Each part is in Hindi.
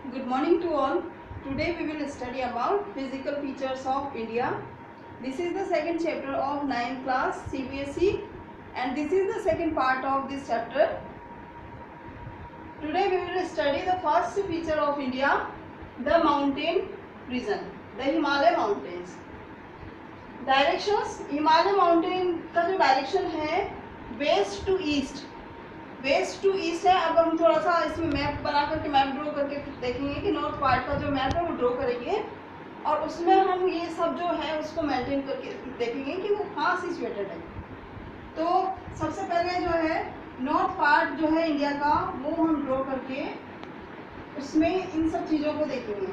Good morning to all. Today we will study about physical features of India. This is the second chapter of 9th class CBSE and this is the second part of this chapter. Today we will study the first feature of India, the mountain region, the Himalaya mountains. Directions, Himalaya mountain का जो डायरेक्शन है west to east, west to east है। अब हम थोड़ा सा इसमें मैप बना करके मैप ड्रॉ करके देखेंगे कि नॉर्थ पार्ट का जो मैप है वो ड्रॉ करेंगे और उसमें हम ये सब जो है उसको मेंटेन करके देखेंगे कि वो कहाँ सिचुएटेड है। तो सबसे पहले जो है नॉर्थ पार्ट जो है इंडिया का वो हम ड्रॉ करके उसमें इन सब चीज़ों को देखेंगे।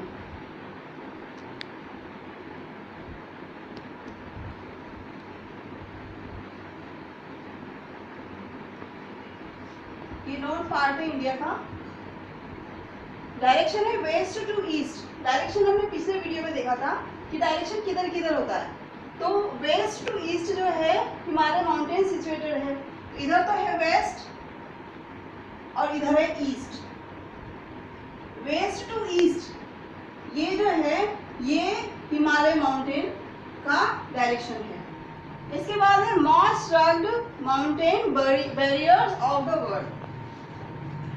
ये नॉर्थ पार्ट है इंडिया का। डायरेक्शन है वेस्ट टू ईस्ट। डायरेक्शन हमने पिछले वीडियो में देखा था कि डायरेक्शन किधर किधर होता है। तो वेस्ट टू ईस्ट जो है हिमालय माउंटेन सिचुएटेड है। इधर तो है वेस्ट और इधर है ईस्ट। वेस्ट टू ईस्ट ये जो है ये हिमालय माउंटेन का डायरेक्शन है। इसके बाद है most rugged mountain barriers of the world.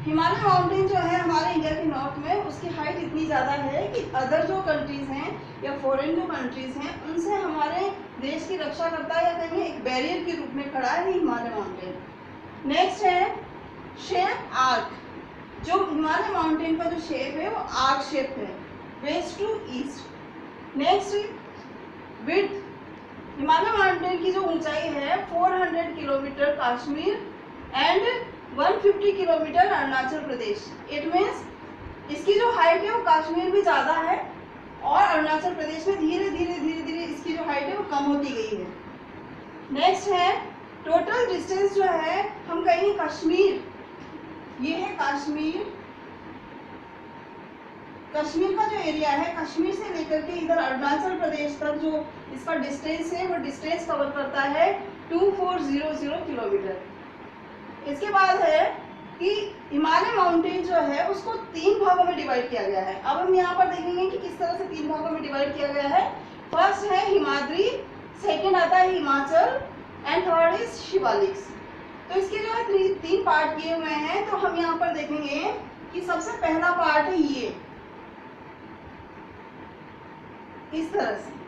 Himalaya mountain जो है हमारे इंडिया के नॉर्थ में उसकी हाइट इतनी ज़्यादा है कि अदर जो कंट्रीज़ हैं या फॉरेन जो कंट्रीज़ हैं उनसे हमारे देश की रक्षा करता है या कहेंगे एक बैरियर के रूप में खड़ा है हिमालय माउंटेन। नेक्स्ट है शेप आर्क। जो हिमालय माउंटेन का जो शेप है वो आर्क शेप है west to east. Next width. Himalaya mountain की जो ऊंचाई है 400 kilometre Kashmir and 150 kilometre Arunachal Pradesh. It means इसकी जो हाइट है वो कश्मीर में ज़्यादा है और अरुणाचल प्रदेश में धीरे धीरे इसकी जो हाइट है वो कम होती गई है। नेक्स्ट है टोटल डिस्टेंस जो है हम कहेंगे कश्मीर, ये है कश्मीर। कश्मीर का जो एरिया है कश्मीर से लेकर के इधर अरुणाचल प्रदेश तक जो इसका डिस्टेंस है वो डिस्टेंस कवर करता है 2400 किलोमीटर। इसके बाद है कि हिमालय माउंटेन जो है उसको 3 भागों में डिवाइड किया गया है। अब हम यहाँ पर देखेंगे कि किस तरह से 3 भागों में डिवाइड किया गया है। फर्स्ट है हिमाद्री, सेकंड आता है Himachal and third is Shivaliks. तो इसके जो है 3 पार्ट किए हुए हैं। तो हम यहाँ पर देखेंगे कि सबसे पहला पार्ट है ये इस तरह से।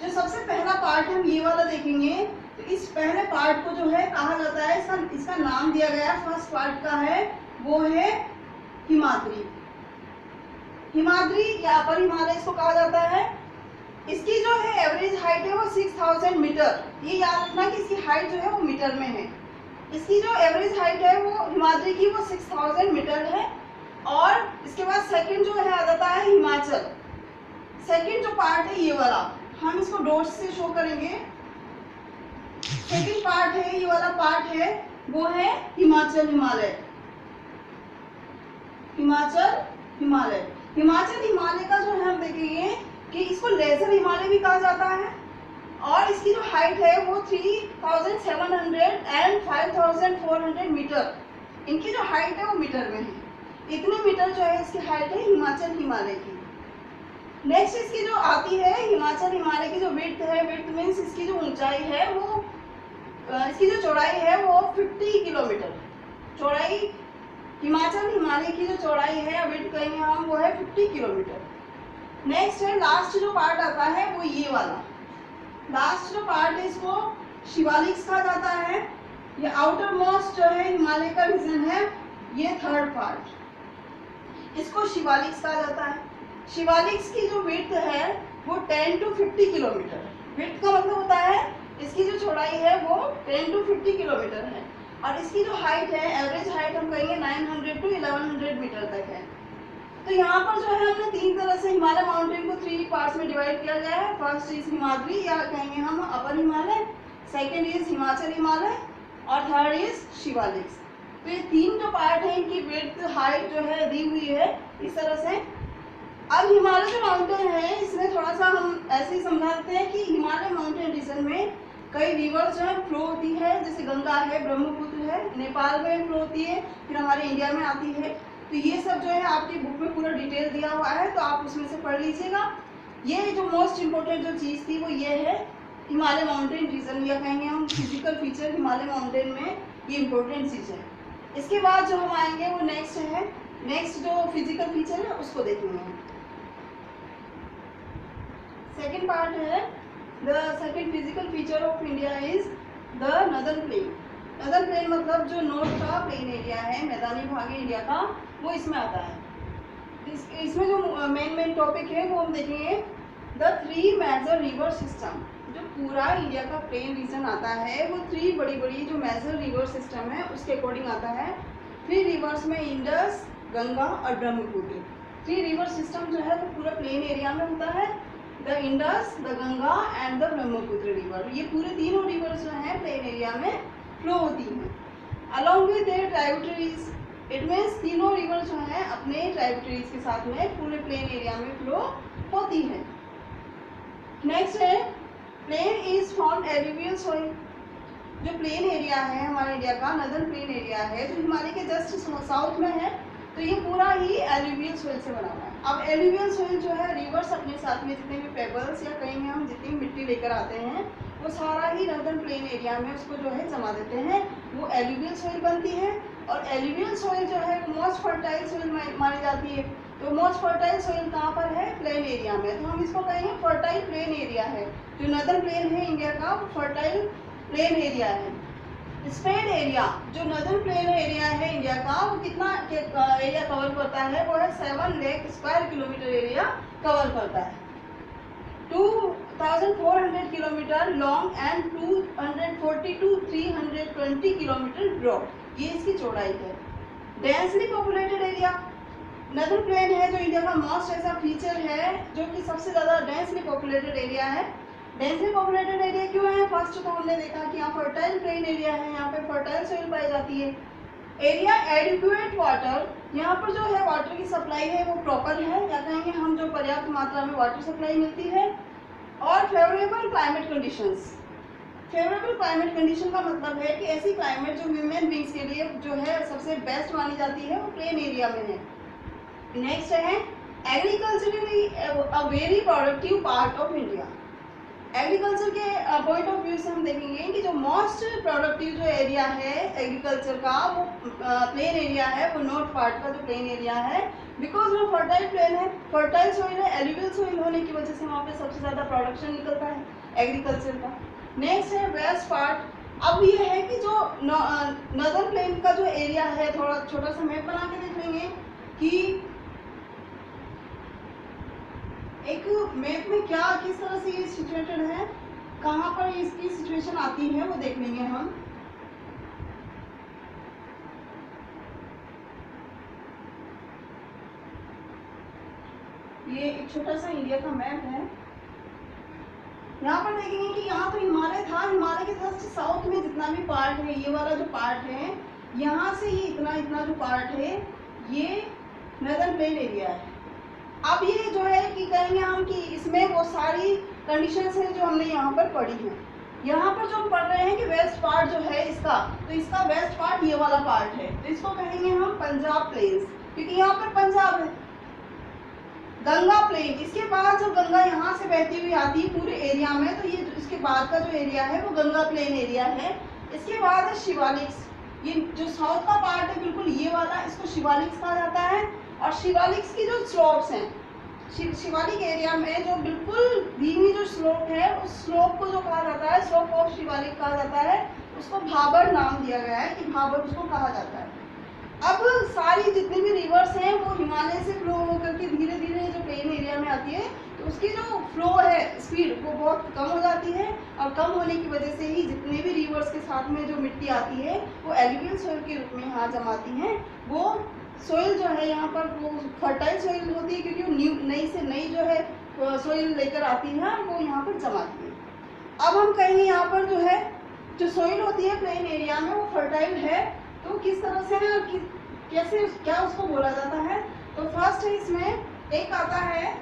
जो सबसे पहला पार्ट हम ये वाला देखेंगे तो इस पहले पार्ट को जो है कहा जाता है, इसका नाम दिया गया है फर्स्ट पार्ट का है वो है हिमाद्री। हिमाद्री या अपर हिमालय इसको कहा जाता है। इसकी जो है एवरेज हाइट है वो 6000 मीटर। ये याद रखना कि इसकी हाइट जो है वो मीटर में है। इसकी जो एवरेज हाइट है वो हिमाद्री की वो 6000 मीटर है। और इसके बाद सेकंड जो है आ जाता है हिमाचल। सेकंड जो पार्ट है ये वाला हम इसको डॉट से शो करेंगे। सेकंड पार्ट है ये वाला पार्ट है वो है हिमाचल हिमालय। हिमाचल हिमालय हिमाचल हिमालय का जो है हम देखेंगे कि इसको लेजर हिमालय भी कहा जाता है। और इसकी जो हाइट है वो 3700 एंड 5400 मीटर। इनकी जो हाइट है वो मीटर में है। इतने मीटर जो है इसकी हाइट है हिमाचल हिमालय की। नेक्स्ट इसकी जो आती है हिमाचल हिमालय की जो विड्थ है, विड्थ मीन्स इसकी जो ऊंचाई है वो इसकी जो चौड़ाई है वो 50 किलोमीटर। चौड़ाई हिमाचल हिमालय की जो चौड़ाई है विड्थ कहेंगे हम वो है 50 किलोमीटर। नेक्स्ट है लास्ट जो पार्ट आता है वो ये वाला। लास्ट जो पार्ट है इसको शिवालिक्स कहा जाता है। ये आउटर मोस्ट जो है हिमालय का रीजन है ये थर्ड पार्ट, इसको शिवालिक्स कहा जाता है। शिवालिक्स की जो विड्थ है वो 10 to 50 किलोमीटर। विड्थ का मतलब होता है इसकी जो चौड़ाई है वो 10 to 50 किलोमीटर है। और इसकी जो हाइट है एवरेज हाइट हम कहेंगे 900 to 1100 मीटर तक है। तो यहाँ पर जो है हमने 3 तरह से हिमालय माउंटेन को 3 पार्ट्स में डिवाइड किया गया है। फर्स्ट इज हिमाद्री या कहेंगे हम अपर हिमालय, सेकेंड इज हिमाचल हिमालय और थर्ड इज शिवालिक्स। तो ये 3 जो पार्ट है इनकी विड्थ हाइट जो है दी हुई है इस तरह से। अब हिमालय जो माउंटेन है इसमें थोड़ा सा हम ऐसे ही समझाते हैं कि हिमालय माउंटेन रीजन में कई रिवर्स जो है फ्लो होती है, जैसे गंगा है, ब्रह्मपुत्र है, नेपाल में फ्लो होती है, फिर हमारे इंडिया में आती है। तो ये सब जो है आपकी बुक में पूरा डिटेल दिया हुआ है, तो आप उसमें से पढ़ लीजिएगा। ये जो मोस्ट इम्पोर्टेंट जो चीज़ थी वो ये है हिमालय माउंटेन रीजन, या कहेंगे हम फिजिकल फीचर हिमालय माउंटेन में, ये इम्पोर्टेंट चीज़ है। इसके बाद जो हम आएंगे वो नेक्स्ट है, नेक्स्ट जो फिजिकल फीचर है उसको देखेंगे। सेकेंड पार्ट है the second physical feature of India is the northern plane. Northern plane मतलब जो नॉर्थ का प्लेन एरिया है, मैदानी भाग है इंडिया का, वो इसमें आता है। इसमें जो मेन टॉपिक है वो हम देखेंगे द 3 मेजर रिवर सिस्टम। जो पूरा इंडिया का प्लेन रीजन आता है वो 3 बड़ी बड़ी जो मेजर रिवर सिस्टम है उसके अकॉर्डिंग आता है। 3 रिवर्स में इंडस, गंगा और ब्रह्मपुत्र। 3 रिवर सिस्टम जो है वो पूरा प्लेन एरिया में होता है, the Indus, the Ganga and the Brahmaputra river. ये पूरे तीनों रिवर जो हैं प्लेन एरिया में फ्लो होती हैं along with their tributaries. It means तीनों रिवर जो हैं अपने ट्राइब्यूटरीज के साथ में पूरे प्लेन एरिया में फ्लो होती है। नेक्स्ट है plain is from alluvial soil. जो प्लेन एरिया है हमारे इंडिया का, नदर्न प्लेन एरिया है जो हिमालय के जस्ट साउथ में है, तो ये पूरा ही एलुवियल सॉइल से बना हुआ है। अब एलुवियल सॉइल जो है रिवर्स अपने साथ में जितने भी पेबल्स या कहेंगे हम जितनी मिट्टी लेकर आते हैं वो सारा ही नदर्न प्लेन एरिया में उसको जो है जमा देते हैं, वो एलुवियल सॉइल बनती है। और एलुवियल सॉइल जो है मोस्ट फर्टाइल सॉइल मानी जाती है। तो मोस्ट फर्टाइल सॉइल कहाँ पर है? प्लेन एरिया में। तो हम इसको कहेंगे फर्टाइल प्लेन एरिया है। जो नदर्न प्लेन है इंडिया का वो फर्टाइल प्लेन एरिया है। स्प्रेड एरिया, जो नदर्न प्लेन एरिया है इंडिया का वो कितना एरिया कवर करता है? वो है 7 lakh square kilometre area cover करता है। 2400 kilometre long and 240 to 320 kilometre broad, ये इसकी चौड़ाई है। Densely populated area, northern plain है जो इंडिया का मोस्ट ऐसा फीचर है जो कि सबसे ज़्यादा डेंसली पॉपुलेटेड एरिया है। डेंसली पॉपुलेटेड एरिया क्यों है? फर्स्ट तो हमने देखा कि यहाँ फर्टाइल प्लेन एरिया है, यहाँ पे फर्टाइल सॉइल पाई जाती है। एरिया एडिक्वेट वाटर, यहाँ पर जो है वाटर की सप्लाई है वो प्रॉपर है, या कहेंगे हम जो पर्याप्त मात्रा में वाटर सप्लाई मिलती है। और favourable climate conditions, favourable climate condition का मतलब है कि ऐसी क्लाइमेट जो ह्यूमन बींग्स के लिए जो है सबसे बेस्ट मानी जाती है वो प्लेन एरिया में है। नेक्स्ट है agriculturally a very productive part of India. Agriculture के पॉइंट ऑफ व्यू से हम देखेंगे कि जो मोस्ट प्रोडक्टिव जो एरिया है एग्रीकल्चर का वो प्लेन एरिया है, वो नॉर्थ पार्ट का जो प्लेन एरिया है, बिकॉज वो फर्टाइल प्लेन है, फर्टाइल सॉइल है, एलुवियल सॉइल होने की वजह से वहाँ पे सबसे ज़्यादा प्रोडक्शन निकलता है एग्रीकल्चर का। नेक्स्ट है वेस्ट पार्ट। अब ये है कि जो नदर्न प्लेन का जो एरिया है, थोड़ा छोटा सा मैप बना के देख लेंगे कि एक मैप में क्या किस तरह से ये सिचुएटेड है, कहाँ पर इसकी सिचुएशन आती है वो देख लेंगे हम। ये एक छोटा सा इंडिया का मैप है। यहाँ पर देखेंगे कि यहाँ तो हिमालय था, हिमालय के जस्ट साउथ में जितना भी पार्ट है, ये वाला जो पार्ट है, यहाँ से ये इतना जो पार्ट है ये नदर्न प्लेन एरिया है। अब ये जो है कि कहेंगे हम कि इसमें वो सारी कंडीशंस हैं जो हमने यहाँ पर पढ़ी हैं। यहाँ पर जो हम पढ़ रहे हैं कि वेस्ट पार्ट जो है इसका, तो इसका वेस्ट पार्ट ये वाला पार्ट है, तो इसको कहेंगे हम पंजाब प्लेन्स, क्योंकि यहाँ पर पंजाब है। गंगा प्लेन, इसके बाद जो गंगा यहाँ से बहती हुई आती है पूरे एरिया में, तो ये इसके बाद का जो एरिया है वो गंगा प्लेन एरिया है। इसके बाद है शिवालिक्स, ये जो साउथ का पार्ट है बिल्कुल ये वाला, इसको शिवालिक्स कहा जाता है। और शिवालिक्स की जो स्लोप्स हैं, शिवालिक एरिया में जो बिल्कुल धीमी जो स्लोप है उस स्लोप को जो कहा जाता है, स्लोप ऑफ शिवालिक कहा जाता है, उसको भाबर नाम दिया गया है कि भाबर उसको कहा जाता है। अब सारी जितनी भी रिवर्स हैं वो हिमालय से फ्लो होकर के धीरे धीरे जो प्लेन एरिया में आती है, तो उसकी जो फ्लो है स्पीड वो बहुत कम हो जाती है, और कम होने की वजह से ही जितने भी रिवर्स के साथ में जो मिट्टी आती है वो एलुवियल सॉइल के रूप में यहाँ जमाती हैं। वो सोइल जो है यहाँ पर वो फर्टाइल सोइल होती है, क्योंकि वो नई से नई जो है सोइल लेकर आती है वो यहाँ पर जमाती है। अब हम कहेंगे यहाँ पर जो है जो सोइल होती है प्लेन एरिया में वो फर्टाइल है, तो किस तरह से है और कैसे क्या उसको बोला जाता है? तो फर्स्ट है इसमें एक आता है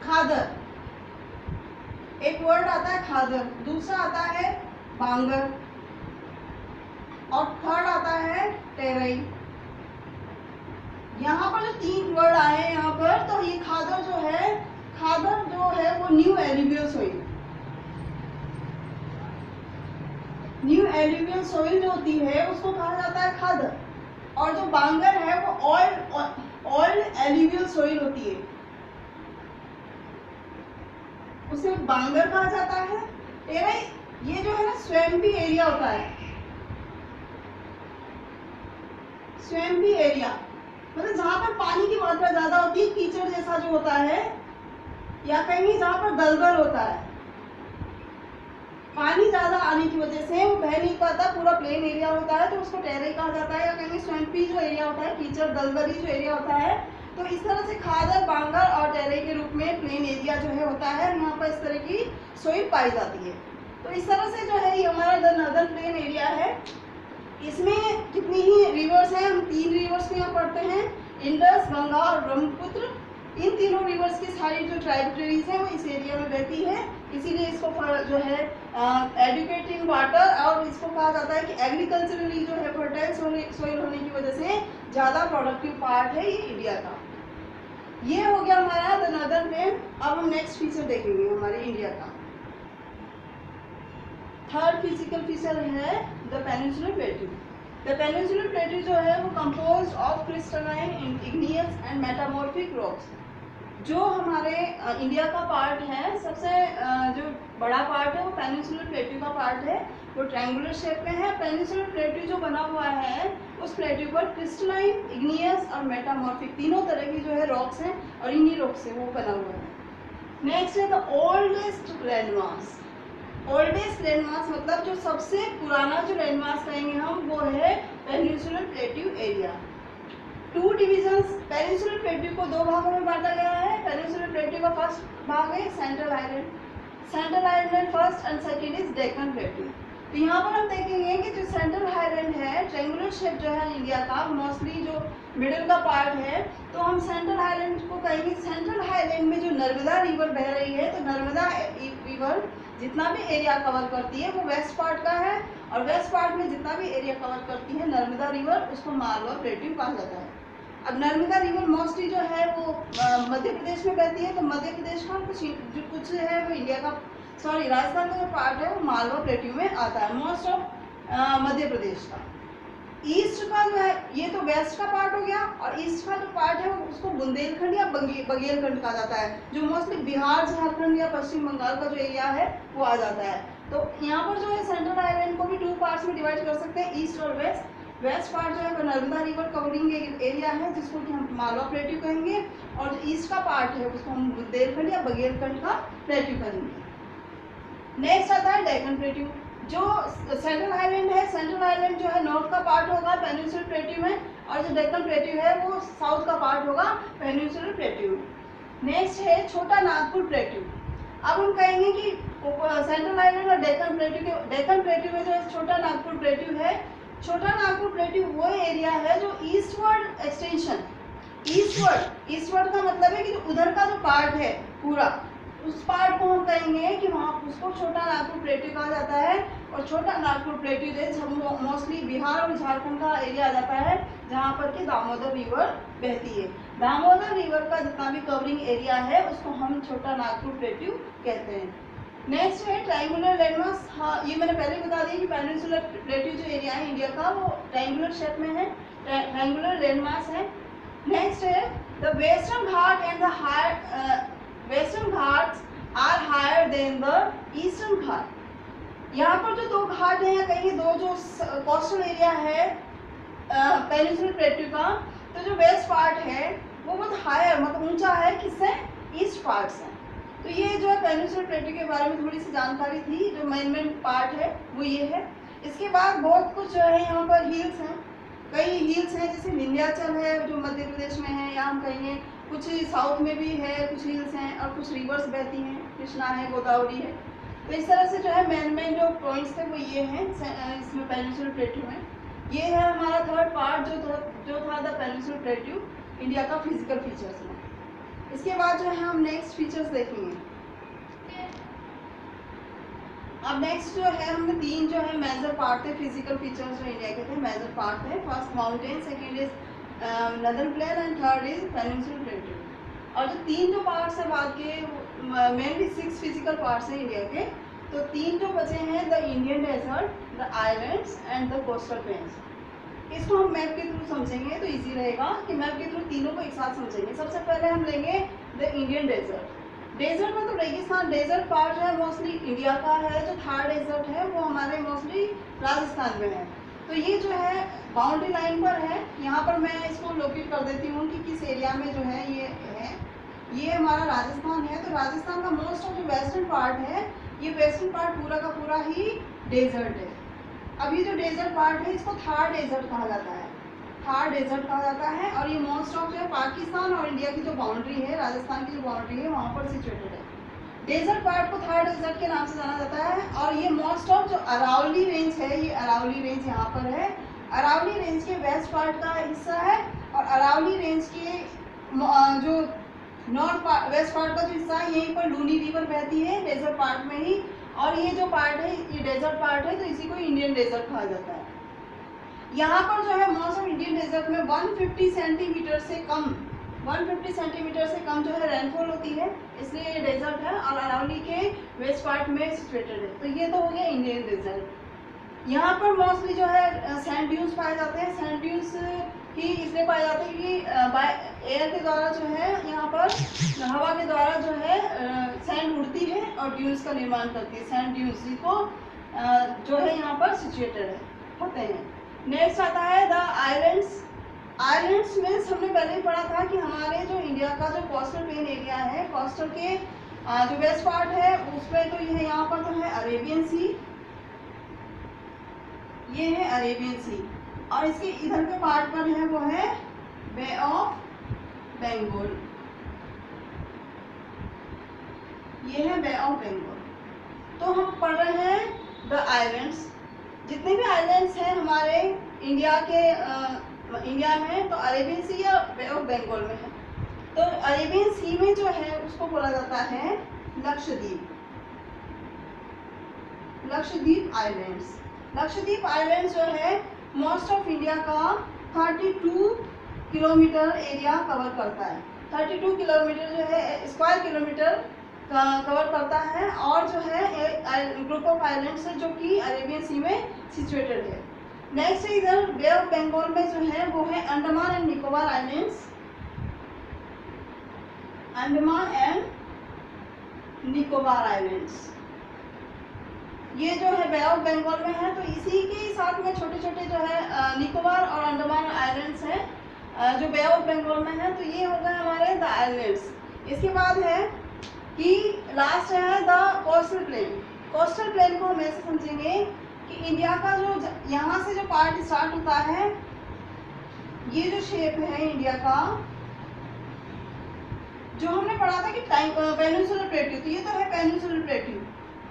खादर, एक वर्ड आता है खादर, दूसरा आता है बांगर, और थर्ड आता है टेरई। यहाँ पर जो 3 ये खादर जो है वो new alluvial soil, new alluvial soil जो होती है उसको कहा जाता है खादर, और जो बांगर है वो ऑयल एल्यूवियल सोइल होती है, उसे बांगर कहा जाता है। ये जो है ना स्वैम्पी एरिया होता है, स्वैम्पी एरिया मतलब जहाँ पर पानी की मात्रा ज्यादा होती है, कीचड़ जैसा जो होता है, या कहीं जहाँ पर दलदल होता है, पानी ज्यादा आने की वजह से वो बह नहीं पाता, पूरा प्लेन एरिया होता है तो उसको टेरेन कहा जाता है, या कहीं स्वैम्पी जो एरिया होता है, कीचड़ दलदली जो एरिया होता है। तो इस तरह से खादर, बांगर और टेरे के रूप में प्लेन एरिया जो है होता है, यहाँ पर इस तरह की सोइल पाई जाती है। तो इस तरह से जो है ये हमारा नॉर्दर्न प्लेन एरिया है। इसमें जितनी ही रिवर्स हैं, हम 3 रिवर्स को यहाँ पढ़ते हैं, इंडस, गंगा और ब्रह्मपुत्र। इन तीनों रिवर्स की सारी जो ट्राइब्यूटरीज हैं वो इस एरिया में बहती है, इसीलिए इसको जो है एडुकेटिंग वाटर, और इसको कहा जाता है कि एग्रीकल्चरली जो है फर्टाइल सोइल होने की वजह से ज़्यादा प्रोडक्टिव पार्ट है ये इंडिया का। ये हो गया हमारा द नॉर्दर्न प्लेन। अब हम नेक्स्ट फीचर देखेंगे हमारे इंडिया का। थर्ड फिजिकल फीचर है the peninsular plateau. The peninsular plateau जो है वो composed of crystalline, igneous and metamorphic rocks. जो हमारे इंडिया का पार्ट है, सबसे जो बड़ा पार्ट है वो पेनिनसुलर प्लेट्यू का पार्ट है, वो ट्रायंगुलर शेप में है। पेनिनसुलर प्लेट्यू जो बना हुआ है उस प्लेट्यू पर क्रिस्टलाइन, इग्नियस और मेटामॉर्फिक तीनों तरह की जो है रॉक्स हैं, और इन्हीं रॉक्स से वो बना हुआ है। नेक्स्ट है the oldest landmarks. Oldest landmarks मतलब जो सबसे पुराना जो लैंडमार्क्स कहेंगे हम, वो है peninsular plateau area. 2 divisions, peninsular plateau को 2 भागों में बांटा गया है। पेनिनसुलर प्लेट्यू का फर्स्ट भाग है central island, central island first and second is Deccan plateau. तो यहाँ पर हम देखेंगे कि जो सेंट्रल आइलैंड है, ट्रायंगुलर शेप जो है इंडिया का, मोस्टली जो मिडिल का पार्ट है, तो हम सेंट्रल आइलैंड को कहेंगे। सेंट्रल आइलैंड में जो नर्मदा रिवर बह रही है, तो नर्मदा रिवर जितना भी एरिया कवर करती है वो वेस्ट पार्ट का है, और वेस्ट पार्ट में जितना भी एरिया कवर करती है नर्मदा रिवर, उसको मालवा प्लेट्यू कहा जाता है। अब नर्मदा रिवर मोस्टली जो है वो मध्य प्रदेश में बहती है, तो मध्य प्रदेश का कुछ है वो इंडिया का, सॉरी राजस्थान का जो पार्ट है वो मालवा प्लेट्यू में आता है, मोस्ट ऑफ मध्य प्रदेश का। ईस्ट का जो है, ये तो वेस्ट का पार्ट हो गया, और ईस्ट का जो पार्ट है उसको बुंदेलखंड या बघेलखंड कहा जाता है, जो मोस्टली बिहार, झारखंड या पश्चिम बंगाल का जो एरिया है वो आ जाता है। तो यहाँ पर जो है सेंट्रल आइलैंड को भी 2 पार्ट्स में डिवाइड कर सकते हैं, ईस्ट और वेस्ट। वेस्ट पार्ट जो है वो नर्मदा रिवर कवरिंग एरिया है, जिसको कि हम मालवा प्लेट्यू कहेंगे, और जो ईस्ट का पार्ट है उसको हम बुंदेलखंड या बघेलखंड का प्लेट्यू कहेंगे। नेक्स्ट आता है डेक्कन प्लेट्यू। जो सेंट्रल आइलैंड है, सेंट्रल आइलैंड जो है नॉर्थ का पार्ट होगा पेनिनसुलर प्लेट्यू में, और जो डेक्कन प्लेट्यू है वो साउथ का पार्ट होगा पेनिनसुलर प्लेट्यू में। नेक्स्ट है छोटा नागपुर प्लेट्यू। अब हम कहेंगे कि सेंट्रल आइलैंड और डेक्कन प्लेट्यू में जो छोटा नागपुर प्लेट्यू है, छोटा नागपुर प्लेट्यू वो एरिया है जो ईस्टवर्ड एक्सटेंशन, ईस्टवर्ड का मतलब है कि जो उधर का जो पार्ट है पूरा, उस पार्ट को हम कहेंगे कि वहाँ उसको छोटा नागपुर प्लेट्यू कहा जाता है। और छोटा नागपुर प्लेट्यू जो मोस्टली बिहार और झारखंड का एरिया आ जाता है, जहाँ पर कि दामोदर रिवर बहती है। दामोदर रिवर का जितना भी कवरिंग एरिया है उसको हम छोटा नागपुर प्लेट्यू कहते हैं। नेक्स्ट है ट्रायंगुलर लैंडमार्क्स। हाँ, ये मैंने पहले बता दिया कि पेनिनसुलर प्लेट्यू जो एरिया है इंडिया का वो ट्रायंगुलर शेप में है, ट्रायंगुलर लैंडमार्क्स है। नेक्स्ट है the Western Ghat and the Western Ghats are higher than the Eastern Ghat. यहाँ पर जो 2 घाट हैं, या कहीं 2 जो कोस्टल एरिया है पेनिनसुलर प्लेट्यू का, तो जो वेस्ट पार्ट है वो बहुत हायर मतलब ऊंचा है, किससे, ईस्ट पार्ट से। तो ये जो है पेनिनसुलर प्लेट्यू के बारे में थोड़ी सी जानकारी थी। जो मेन पार्ट है वो ये है। इसके बाद बहुत कुछ जो है यहाँ पर हिल्स हैं, कई हिल्स हैं, जैसे विंध्याचल है जो मध्य प्रदेश में है, या हम कहेंगे कुछ साउथ में भी है, कुछ हिल्स हैं, और कुछ रिवर्स बहती हैं, कृष्णा है, गोदावरी है। तो इस तरह से जो है मेन जो पॉइंट्स थे वो ये हैं इसमें पेनिनसुलर प्लेट्यू में। ये है हमारा थर्ड पार्ट जो था द पेनिनसुलर प्लेट्यू इंडिया का फिजिकल फीचर्स में। इसके बाद जो है हम नेक्स्ट फीचर्स देखेंगे। अब नेक्स्ट जो है हमने 3 जो है मेजर पार्ट थे फिजिकल फीचर्स जो इंडिया के थे, मेजर पार्ट थे। First mountain, second is northern plain and third is peninsular plateau. और जो 3 जो पार्ट्स हैं बाद के, मेनली 6 फिजिकल पार्ट्स हैं इंडिया के, तो 3 जो बचे हैं, the Indian desert, the islands and the coastal plains. इसको हम मैप के थ्रू समझेंगे तो इजी रहेगा कि मैप के थ्रू तीनों को एक साथ समझेंगे। सबसे पहले हम लेंगे द इंडियन डेजर्ट। डेजर्ट में तो रेगिस्तान, डेजर्ट पार्ट है मोस्टली इंडिया का है। जो थार डेजर्ट है वो हमारे मोस्टली राजस्थान में है। तो ये जो है बाउंड्री लाइन पर है। यहाँ पर मैं इसको लोकेट कर देती हूँ कि किस एरिया में जो है ये है। ये हमारा राजस्थान है। तो राजस्थान का मोस्ट ऑफ जो वेस्टर्न पार्ट है, ये वेस्टर्न पार्ट पूरा का पूरा ही डेजर्ट है। अब ये जो डेजर्ट पार्ट है इसको थार डेजर्ट कहा जाता है, थार डेजर्ट कहा जाता है। और ये मोस्ट ऑफ जो है पाकिस्तान और इंडिया की जो बाउंड्री है, राजस्थान की जो बाउंड्री है वहाँ पर सिचुएटेड है। डेजर्ट पार्ट को थार डेजर्ट के नाम से जाना जाता है। और ये मोस्ट ऑफ जो अरावली रेंज है, ये अरावली रेंज यहाँ पर है। अरावली रेंज के वेस्ट पार्ट का हिस्सा है और अरावली रेंज के जो नॉर्थ वेस्ट पार्ट का जो हिस्सा है, यहीं पर लूनी रिवर बहती है डेजर्ट पार्ट में ही। और ये जो पार्ट है ये डेजर्ट पार्ट है, तो इसी को इंडियन डेजर्ट कहा जाता है। यहाँ पर जो है मोस्ट ऑफ इंडियन डेजर्ट में 150 सेंटीमीटर से कम, 150 सेंटीमीटर से कम जो है रेनफॉल होती है, इसलिए ये डेजर्ट है और अरावली के वेस्ट पार्ट में सिचुएटेड है। तो ये तो हो गया इंडियन डेजर्ट। यहाँ पर मोस्टली जो है सैंड ड्यून्स पाए जाते हैं। सैंड ड्यून्स ही इसलिए पाए जाते हैं कि बाय एयर के द्वारा जो है, यहाँ पर हवा के द्वारा जो है सैंड उड़ती है और ड्यून्स का निर्माण करती है। सैंड ड्यून्स को जो है यहाँ पर सिचुएटेड होते हैं। नेक्स्ट आता है द आइलैंड्स। आइलैंड्स में हमने पहले ही पढ़ा था कि हमारे जो इंडिया का जो कोस्टल प्लेन एरिया है, कोस्टल के जो वेस्ट पार्ट है उसमें तो ये यहाँ पर तो है अरेबियन सी, ये है अरेबियन सी। और इसके इधर के पार्ट पर है वो है बे ऑफ बंगाल, ये है बे ऑफ बंगाल। तो हम पढ़ रहे हैं द आइलैंड्स। जितने भी आइलैंड्स हैं हमारे इंडिया के इंडिया में, तो अरेबियन सी या बे ऑफ बंगाल में है। तो अरेबियन सी में जो है उसको बोला जाता है लक्षद्वीप, लक्षद्वीप आइलैंड्स। लक्षद्वीप आइलैंड्स जो है मोस्ट ऑफ इंडिया का 32 किलोमीटर एरिया कवर करता है। 32 किलोमीटर जो है स्क्वायर किलोमीटर कवर करता है। और जो है ग्रुप ऑफ आइलैंड्स है जो कि अरेबियन सी में सिचुएटेड है। नेक्स्ट इधर बे ऑफ बंगाल में जो है वो है Andaman and Nicobar islands, Andaman and Nicobar islands. ये जो है बे ऑफ बंगाल में है। तो इसी के साथ में छोटे छोटे जो है निकोबार और अंडमान आइलैंड्स हैं जो बे ऑफ बंगाल में है। तो ये हो गए हमारे द आइलैंड्स। इसके बाद है कि लास्ट है the coastal plain. Coastal plain को हम ऐसे समझेंगे कि इंडिया का जो यहाँ से जो पार्ट स्टार्ट होता है, ये जो शेप है इंडिया का, जो हमने पढ़ा था कि पेनिनसुलर प्लेट्यू, तो ये तो है पेनिनसुलर प्लेट्यू।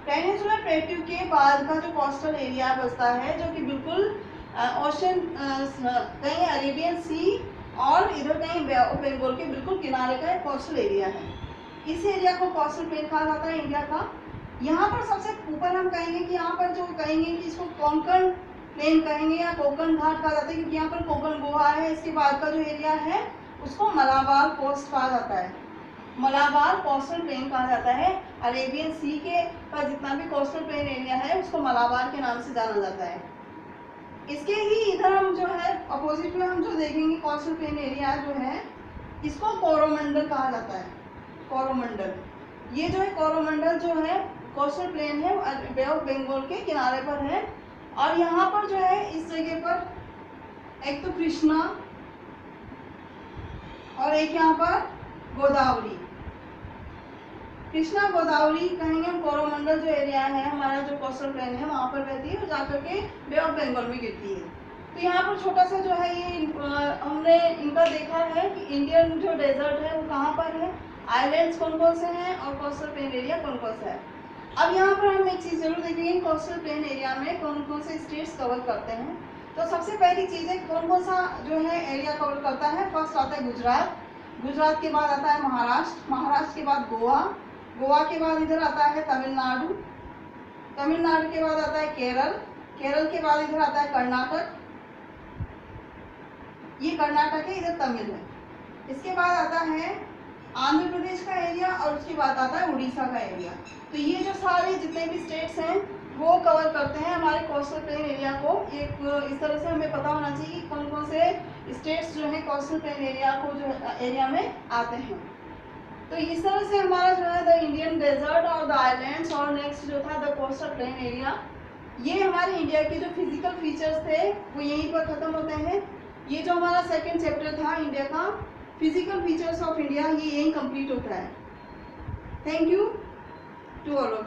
पेनिनसुलर प्लेट्यू के बाद का जो कोस्टल एरिया बचता है, जो कि बिल्कुल ओशन, कहीं अरेबियन सी और इधर कहीं बे ऑफ बंगाल के बिल्कुल किनारे का एक कोस्टल एरिया है। इस एरिया को कोस्टल प्लेन कहा जाता है इंडिया का। यहाँ पर सबसे ऊपर हम कहेंगे कि यहाँ पर जो कहेंगे कि इसको कोंकण प्लेन कहेंगे या कोंकण घाट कहा जाता है, क्योंकि यहाँ पर कोंकण गोवा है। इसके बाद का जो एरिया है उसको मलाबार कोस्ट कहा जाता है, मलाबार कोस्टल प्लेन कहा जाता है। अरेबियन सी के का जितना भी कोस्टल प्लेन एरिया है उसको मलाबार के नाम से जाना जाता है। इसके ही इधर हम जो है अपोजिट में हम जो देखेंगे कोस्टल प्लेन एरिया जो है, इसको कोरोमंडल कहा जाता है। कोरोमंडल, ये जो है कोरोमंडल जो है कोस्टल प्लेन है, बे ऑफ बंगाल के किनारे पर है। और यहाँ पर जो है इस जगह पर एक तो कृष्णा और एक यहाँ पर गोदावरी, कृष्णा गोदावरी कहेंगे हम। कोरोमंडल जो एरिया है हमारा, जो कोस्टल प्लेन है वहाँ पर बहती है और जाकर के बे ऑफ बंगाल में गिरती है। तो यहाँ पर छोटा सा जो है ये हमने इनका देखा है कि इंडियन जो डेजर्ट है वो कहाँ पर है, आइलैंड्स कौन कौन से हैं और कोस्टल प्लेन एरिया कौन कौन सा है। अब यहाँ पर हम एक चीज़ जरूर देखेंगे, कोस्टल प्लेन एरिया में कौन कौन से स्टेट्स कवर करते हैं। तो सबसे पहली चीज़ है कौन कौन सा जो है एरिया कवर करता है। फर्स्ट आता है गुजरात, गुजरात के बाद आता है महाराष्ट्र, महाराष्ट्र के बाद गोवा, गोवा के बाद इधर आता है तमिलनाडु, तमिलनाडु के बाद आता है केरल, केरल के बाद इधर आता है कर्नाटक, ये कर्नाटक है, इधर तमिल है। इसके बाद आता है आंध्र प्रदेश का एरिया और उसके बाद आता है उड़ीसा का एरिया। तो ये जो सारे जितने भी स्टेट्स हैं वो कवर करते हैं हमारे कोस्टल प्लेन एरिया को। एक इस तरह से हमें पता होना चाहिए कि कौन कौन से स्टेट्स जो है कोस्टल प्लेन एरिया को जो एरिया में आते हैं। तो इस तरह से हमारा जो है द इंडियन डेजर्ट और द आइलैंड्स और नेक्स्ट जो था द कोस्टल प्लेन एरिया, ये हमारे इंडिया के जो फिजिकल फीचर्स थे वो यहीं पर ख़त्म होते हैं। ये जो हमारा सेकंड चैप्टर था इंडिया का फिजिकल फीचर्स ऑफ इंडिया, ये यहीं कंप्लीट होता है। Thank you to all of